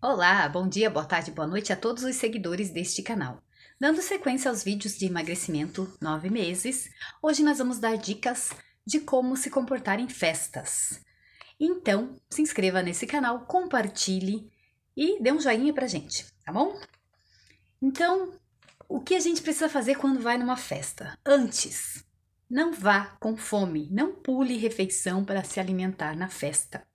Olá, bom dia, boa tarde, boa noite a todos os seguidores deste canal. Dando sequência aos vídeos de emagrecimento 9 meses, hoje nós vamos dar dicas de como se comportar em festas. Então, se inscreva nesse canal, compartilhe e dê um joinha pra gente, tá bom? Então, o que a gente precisa fazer quando vai numa festa? Antes, não vá com fome, não pule refeição para se alimentar na festa.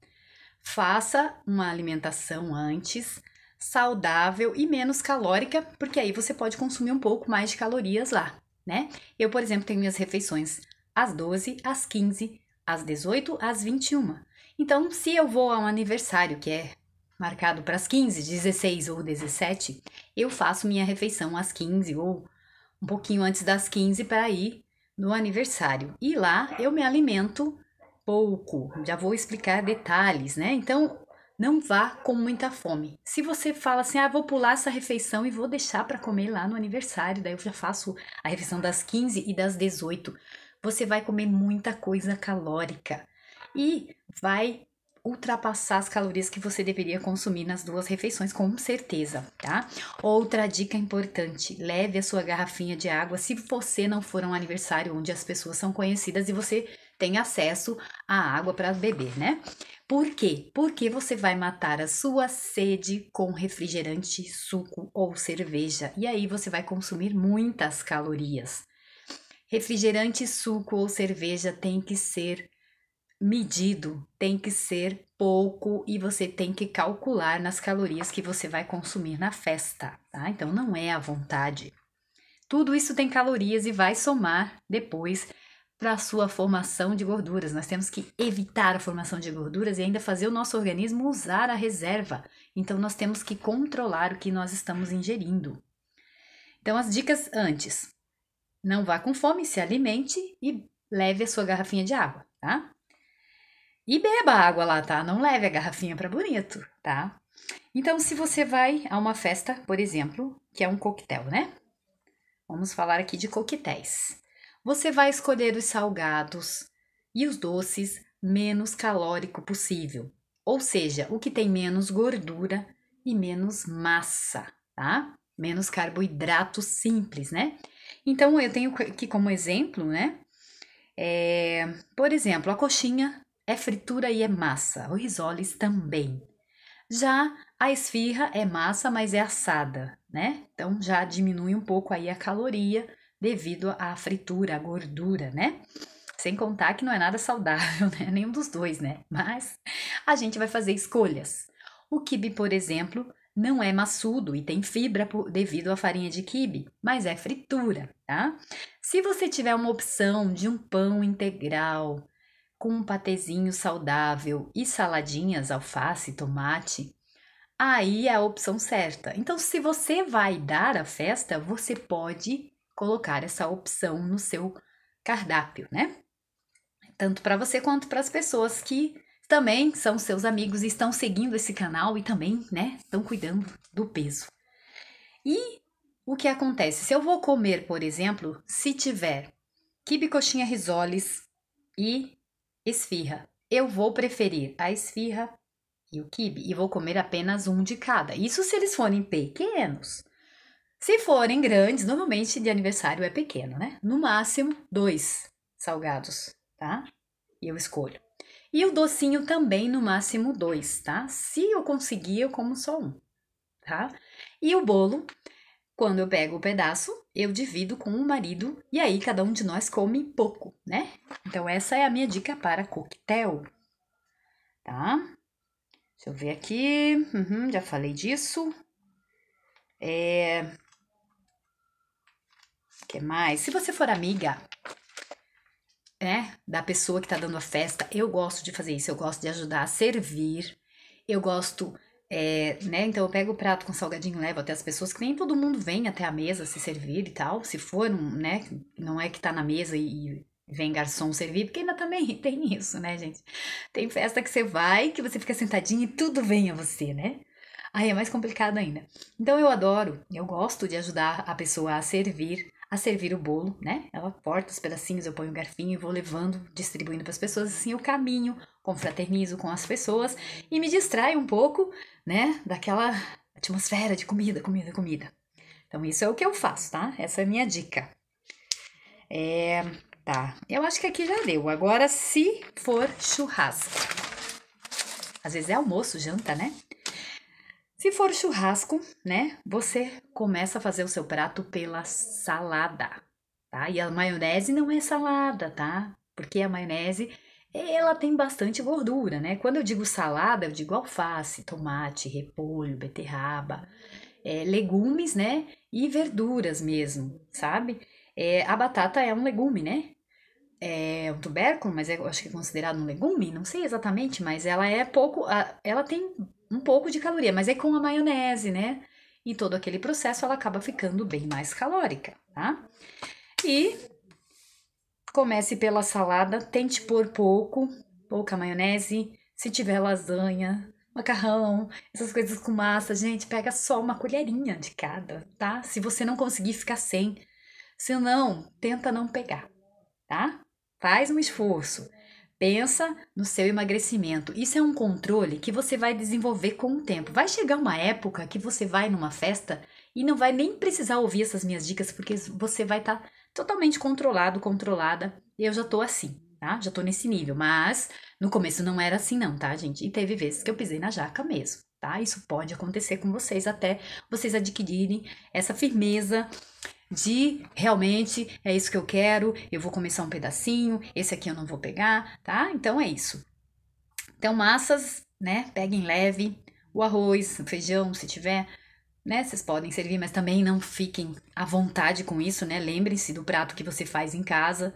Faça uma alimentação antes, saudável e menos calórica, porque aí você pode consumir um pouco mais de calorias lá, né? Eu, por exemplo, tenho minhas refeições às 12, às 15, às 18, às 21. Então, se eu vou a um aniversário que é marcado para as 15, 16 ou 17, eu faço minha refeição às 15 ou um pouquinho antes das 15 para ir no aniversário. E lá eu me alimento pouco, já vou explicar detalhes, né? Então, não vá com muita fome. Se você fala assim, vou pular essa refeição e vou deixar para comer lá no aniversário, daí eu já faço a refeição das 15 e das 18, você vai comer muita coisa calórica e vai ultrapassar as calorias que você deveria consumir nas duas refeições, com certeza, tá? Outra dica importante: leve a sua garrafinha de água se você não for a um aniversário onde as pessoas são conhecidas e você tem acesso à água para beber, né? Por quê? Porque você vai matar a sua sede com refrigerante, suco ou cerveja, e aí você vai consumir muitas calorias. Refrigerante, suco ou cerveja tem que ser medido, tem que ser pouco e você tem que calcular nas calorias que você vai consumir na festa, tá? Então não é à vontade. Tudo isso tem calorias e vai somar depois para a sua formação de gorduras. Nós temos que evitar a formação de gorduras e ainda fazer o nosso organismo usar a reserva. Então nós temos que controlar o que nós estamos ingerindo. Então as dicas antes: não vá com fome, se alimente e leve a sua garrafinha de água, tá? E beba água lá, tá? Não leve a garrafinha para bonito, tá? Então, se você vai a uma festa, por exemplo, que é um coquetel, né? Vamos falar aqui de coquetéis. Você vai escolher os salgados e os doces menos calórico possível, ou seja, o que tem menos gordura e menos massa, tá? Menos carboidrato simples, né? Então, eu tenho aqui como exemplo, né? Por exemplo, a coxinha é fritura e é massa, o risoles também. Já a esfirra é massa, mas é assada, né? Então já diminui um pouco aí a caloria devido à fritura, à gordura, né? Sem contar que não é nada saudável, né? Nenhum dos dois, né? Mas a gente vai fazer escolhas. O quibe, por exemplo, não é maçudo e tem fibra devido à farinha de quibe, mas é fritura, tá? Se você tiver uma opção de um pão integral com um patezinho saudável e saladinhas, alface, tomate, aí é a opção certa. Então, se você vai dar a festa, você pode colocar essa opção no seu cardápio, né? Tanto para você quanto para as pessoas que também são seus amigos e estão seguindo esse canal e também, né, estão cuidando do peso. E o que acontece? Se eu vou comer, por exemplo, se tiver quibe, coxinha, risoles e esfirra, eu vou preferir a esfirra e o quibe e vou comer apenas um de cada. Isso se eles forem pequenos. Se forem grandes, normalmente de aniversário é pequeno, né? No máximo 2 salgados, tá? E eu escolho. E o docinho também no máximo 2, tá? Se eu conseguir, eu como só um, tá? E o bolo, quando eu pego o pedaço, eu divido com o marido e aí cada um de nós come pouco, né? Então essa é a minha dica para coquetel, tá? Deixa eu ver aqui. Já falei disso. Que mais? Se você for amiga, né, da pessoa que tá dando a festa, eu gosto de fazer isso. Eu gosto de ajudar a servir. Eu gosto, né? Então eu pego o prato com salgadinho, levo até as pessoas, que nem todo mundo vem até a mesa se servir e tal. Se for, né? Não é que tá na mesa e vem garçom servir, porque ainda também tem isso, né, gente? Tem festa que você vai, que você fica sentadinho e tudo vem a você, né? Aí é mais complicado ainda. Então eu gosto de ajudar a pessoa a servir o bolo, né? Ela corta os pedacinhos, eu ponho o garfinho e vou levando, distribuindo para as pessoas. Assim eu caminho, confraternizo com as pessoas e me distraio um pouco né? Daquela atmosfera de comida, comida, comida. Então, isso é o que eu faço, tá? Essa é a minha dica. Tá, eu acho que aqui já deu. Agora, se for churrasco. Às vezes é almoço, janta, né? Se for churrasco, né? Você começa a fazer o seu prato pela salada, tá? E a maionese não é salada, tá? Porque a maionese, ela tem bastante gordura, né? Quando eu digo salada, eu digo alface, tomate, repolho, beterraba, legumes, né? E verduras mesmo, sabe? A batata é um legume, né? É um tubérculo, mas eu acho que é considerado um legume, não sei exatamente, mas ela é pouco, ela tem um pouco de caloria, mas é com a maionese, né? E todo aquele processo ela acaba ficando bem mais calórica, tá? E comece pela salada, tente pôr pouca maionese, se tiver lasanha, macarrão, essas coisas com massa, gente, pega só uma colherinha de cada, tá? Se você não conseguir, ficar sem. Se não, tenta não pegar, tá? Faz um esforço. Pensa no seu emagrecimento. Isso é um controle que você vai desenvolver com o tempo. Vai chegar uma época que você vai numa festa e não vai nem precisar ouvir essas minhas dicas, porque você vai estar totalmente controlado, controlada. Eu já tô assim, tá? Já tô nesse nível. Mas no começo não era assim, não, tá, gente? E teve vezes que eu pisei na jaca mesmo, tá? Isso pode acontecer com vocês até vocês adquirirem essa firmeza de realmente é isso que eu quero, eu vou começar um pedacinho, esse aqui eu não vou pegar, tá? Então é isso. Então, massas, né? Peguem leve, o arroz, o feijão, se tiver, né? Vocês podem servir, mas também não fiquem à vontade com isso, né? Lembrem-se do prato que você faz em casa.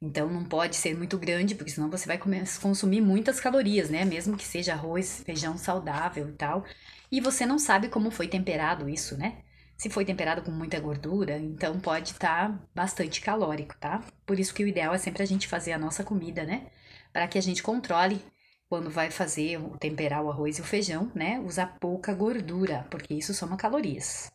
Então não pode ser muito grande, porque senão você vai consumir muitas calorias, né? Mesmo que seja arroz, feijão saudável e tal. E você não sabe como foi temperado isso, né? Se foi temperado com muita gordura, então pode estar bastante calórico, tá? Por isso que o ideal é sempre a gente fazer a nossa comida, né? Para que a gente controle quando vai fazer temperar o arroz e o feijão, né? Usar pouca gordura, porque isso soma calorias.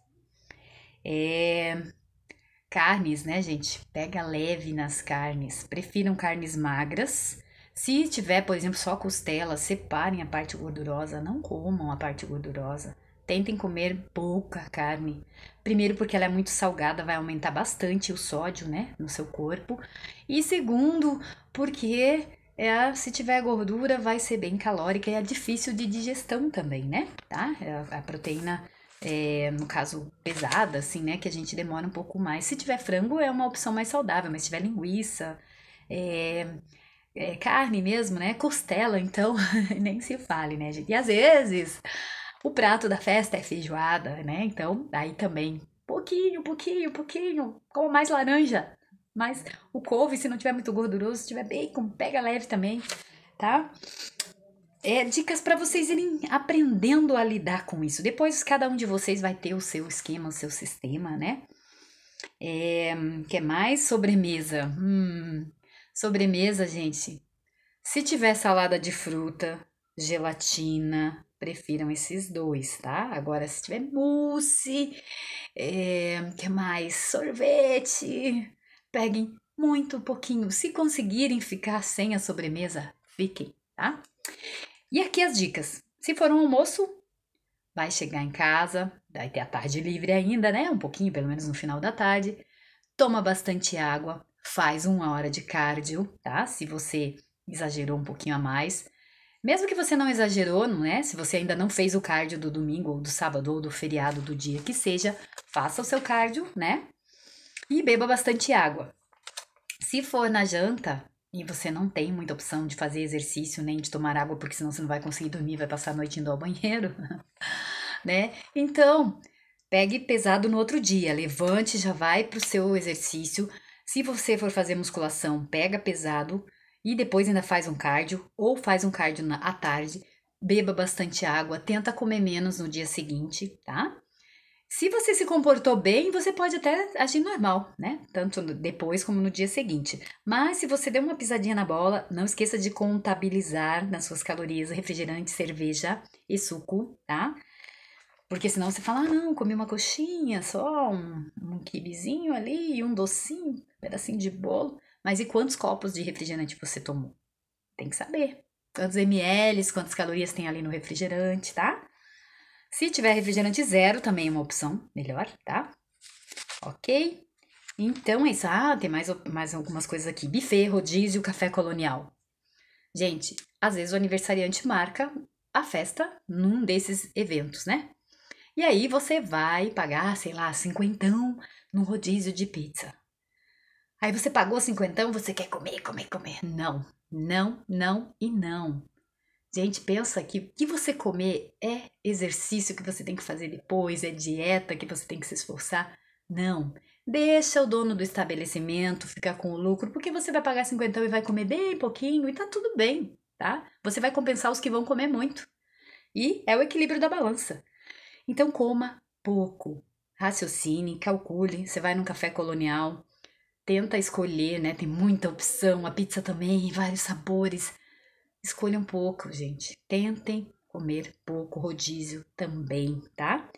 Carnes, né, gente? Pega leve nas carnes. Prefiram carnes magras. Se tiver, por exemplo, só costela, separem a parte gordurosa, não comam a parte gordurosa. Tentem comer pouca carne. Primeiro, porque ela é muito salgada, vai aumentar bastante o sódio, né, no seu corpo. E segundo, porque se tiver gordura, vai ser bem calórica e é difícil de digestão também, né? Tá? A proteína, no caso, pesada, assim, né, que a gente demora um pouco mais. Se tiver frango, é uma opção mais saudável, mas se tiver linguiça, carne mesmo, né? Costela, então, nem se fale, né, gente? E às vezes o prato da festa é feijoada, né? Então, aí também, pouquinho, como mais laranja. Mas o couve, se não tiver muito gorduroso, se tiver bacon, pega leve também, tá? Dicas para vocês irem aprendendo a lidar com isso. Depois, cada um de vocês vai ter o seu esquema, o seu sistema, né? Que mais? Sobremesa. Sobremesa, gente. Se tiver salada de fruta, gelatina, prefiram esses dois, tá? Agora, se tiver mousse, que mais? Sorvete, peguem muito pouquinho. Se conseguirem ficar sem a sobremesa, fiquem, tá? E aqui as dicas. Se for um almoço, vai chegar em casa, vai ter a tarde livre ainda, né? Um pouquinho, pelo menos no final da tarde. Toma bastante água, faz 1 hora de cardio, tá? Se você exagerou um pouquinho a mais. Mesmo que você não exagerou, não é? Se você ainda não fez o cardio do domingo, ou do sábado, ou do feriado, do dia que seja, faça o seu cardio, né? E beba bastante água. Se for na janta e você não tem muita opção de fazer exercício nem de tomar água, porque senão você não vai conseguir dormir, vai passar a noite indo ao banheiro, né? Então, pegue pesado no outro dia, levante, já vai pro seu exercício. Se você for fazer musculação, pega pesado e depois ainda faz um cardio ou faz um cardio à tarde. Beba bastante água, tenta comer menos no dia seguinte, tá? Se você se comportou bem, você pode até agir normal, né? Tanto depois como no dia seguinte. Mas se você deu uma pisadinha na bola, não esqueça de contabilizar nas suas calorias refrigerante, cerveja e suco, tá? Porque senão você fala, não, comi uma coxinha, só um quibezinho ali, um docinho, um pedacinho de bolo. Mas e quantos copos de refrigerante você tomou? Tem que saber. Quantos ml, quantas calorias tem ali no refrigerante, tá? Se tiver refrigerante zero, também é uma opção melhor, tá? Ok? Então é isso. Ah, tem mais algumas coisas aqui. Buffet, rodízio, café colonial. Gente, às vezes o aniversariante marca a festa num desses eventos, né? E aí você vai pagar, sei lá, cinquentão num rodízio de pizza. Aí você pagou cinquentão, você quer comer, comer, comer. Não, não, não e não. Gente, pensa que o que você comer é exercício que você tem que fazer depois, é dieta que você tem que se esforçar. Não. Deixa o dono do estabelecimento ficar com o lucro, porque você vai pagar cinquentão e vai comer bem pouquinho e tá tudo bem, tá? Você vai compensar os que vão comer muito. E é o equilíbrio da balança. Então coma pouco. Raciocine, calcule. Você vai num café colonial, tenta escolher, né? Tem muita opção, a pizza também, vários sabores. Escolha um pouco, gente. Tentem comer pouco, rodízio também, tá?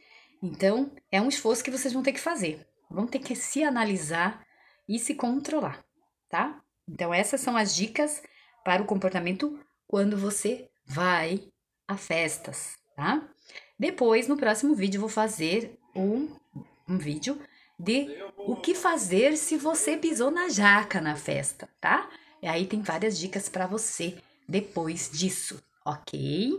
Então, é um esforço que vocês vão ter que fazer. Vão ter que se analisar e se controlar, tá? Então, essas são as dicas para o comportamento quando você vai a festas, tá? Depois, no próximo vídeo, eu vou fazer um vídeo de o que fazer se você pisou na jaca na festa, tá? E aí tem várias dicas para você depois disso, ok?